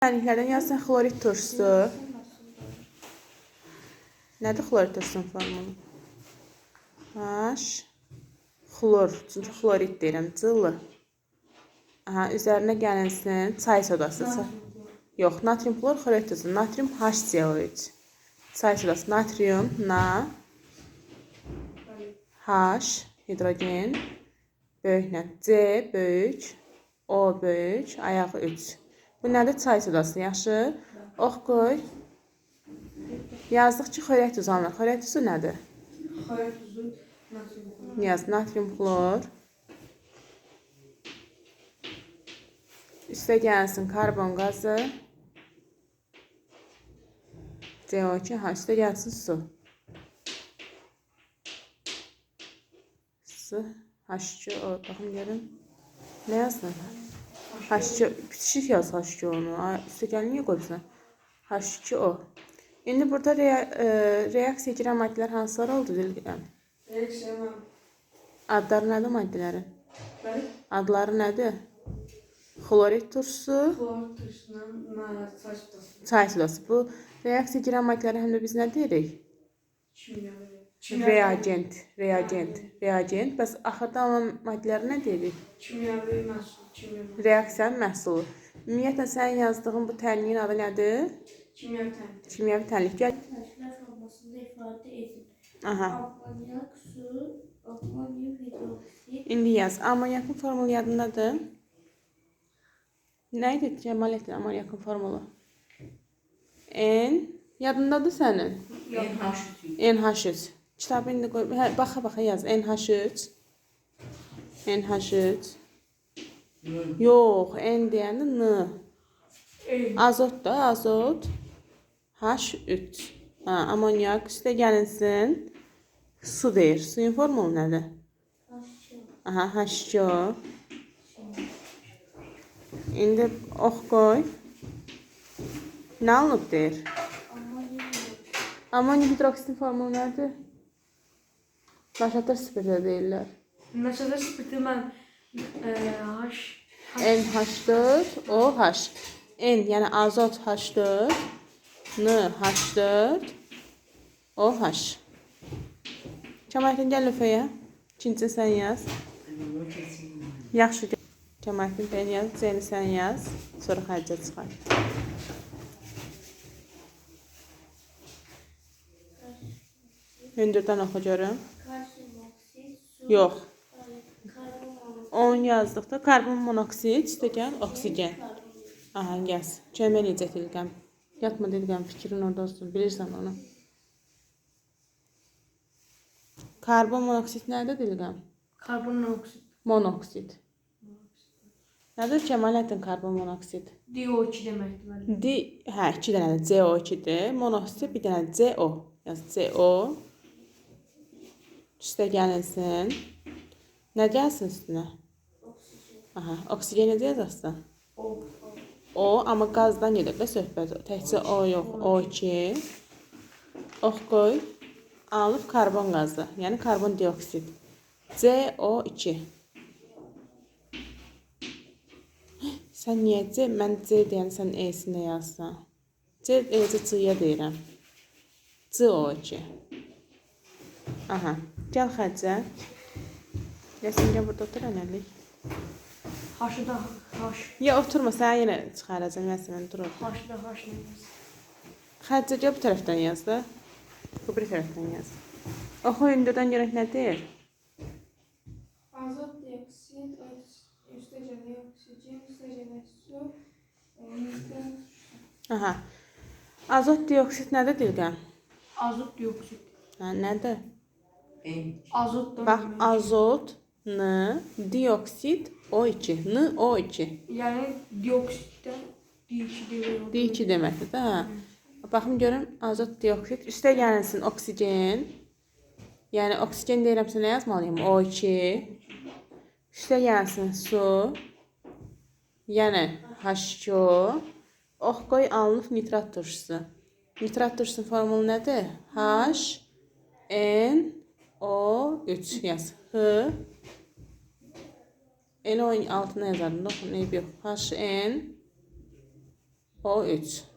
Dəliklərdən yazsın xlorid turşusu. Nədir xlorid turşusunun formulu? H, xlor, çünki xlorid deyirəm, cıllı. Aha, üzərinə gəlinsin çay sodası. Yox, natrium xlor, xlorid turşusu. Natrium HCO3. Çay sodası, natrium, Na, H, hidrogen, böyüklə, C, böyük, O, böyük, ayağı 3. Bu nədir? Çay sodası, yaxşı. Ox qoy. Yazdıq ki, xörək tuzu alınır. Xörək tuzu nədir? Xörək tuzu, natrium xlor. Yaz, natrium xlor. Üstə gəlsin karbon qazı. CO2, üstə gəlsin su. Su, H2O, baxım görün. Nə yazdın? H2O, bitişik yaz H2O-nu. Üstə gəlin, niyə qoyursan? H2O. İndi burada reaksiya girən maddələr hansılar oldu? Reaksiya mən. Adları nədir maddələrin? Bəli. Adları nədir? Xlorid turşusu. Xlorid turşusundan çay sodası. Çay sodası. Bu reaksiya girən maddələri həm də biz nə deyirik? Kimyəvi. Reagent. Bəs axırda alınan maddələri nə deyirik? Kimyəvi məhsul. Reaksiyanın məhsulu. Ümumiyyətlə, sənin yazdığın bu tənliyin adı nədir? Kimyəvi tənlik. Kimyəvi tənlik. Gəl. Tərkiblər formasında ifadə edin. Aha. Amoniak, su, amonium hidroksid. İndi yaz. Amonyakın formulu yadındadır? Nə idi Cəmaləddin amonyakın formulu? N. Yadındadır sənin? NH3. Kitabı indi qoy. Baxa yaz. NH3. NH3. Yox, N deyəndə N. Azot da, azot. H3. Amonyak üstə gəlinsin. Su deyir. Suyun formulu nədir? Aha, H2O. İndi ox qoy. Nə alınıb deyir? Amonium hidroksidin formulu nədir? Naşatır spirtə deyirlər. Naşatır spirti mən NH4OH. N yəni azot H4, NH4, OH. Kəmaləddin gəl lövhəyə. İkinci sən yaz. Yaxşı. Kəmaləddin beni yaz, Zeyni sən yaz. Sonra xərcə çıxar. Hündürdən oxu görüm. Yox. Onu yazdıqda karbon monoksid, üstə gəl, oksigen. Aha, gəz. Kömək eləyəcək Dilqəm. Yatma Dilqəm, fikrin orada olsun. Bilirsən onu. Karbon monoksid nədir Dilqəm? Karbon monoksid. Monoksid. Nədir Kəmaləddin karbon monoksid? DO2 deməkdir. Hə, 2 dənədir. CO2-dir. Monoksid bir dənədir. CO. Yaz, CO. Üstə gəlinsin. Nə gəlsin üstünə? Aha, oksigen necə yazasın? O, amma qazdan gedir də söhbət. Təkcə O yox, O2. Ox qoy. Alıb karbon qazı, yəni karbon dioksid. CO2. Sən niyə C? Mən C deyəni sən E-sində yazsan. C, C-yə deyirəm. CO2. Aha, gəl xərcə. Sən gəl burada otur ənəlik. Haşıda haş. Ya oturma, sənə yenə çıxaracam. Mən dur orada. Haşıda haş neyəsə. Xərcə gəl bu tərəfdən yaz da. Bu bir tərəfdən yaz. Oxu hündürdən görək nə deyir? Azot dioksid, üstə gələ oksigen, üstə gələ su, Aha. Azot dioksid nədir Dilqəm? Azot dioksid. Hə, nədir? Azot da Bax, azot, N, dioksid, O2. N, O2. yəni dioksiddən D2 demək. D2 deməkdir də. Baxım görüm, azot dioksid. Üstə gəlinsin oksigen. Yəni, oksigen deyirəmsə nə yazmalıyım? O2. Üstə gəlsin su. Yəni, H2O. Ox qoy alınıb nitrat turşusu. Nitrat turşusunun formulu nədir? H, N, O3 yaz. H. Elə oyun altına yazardım. Eyb yox. HN O3.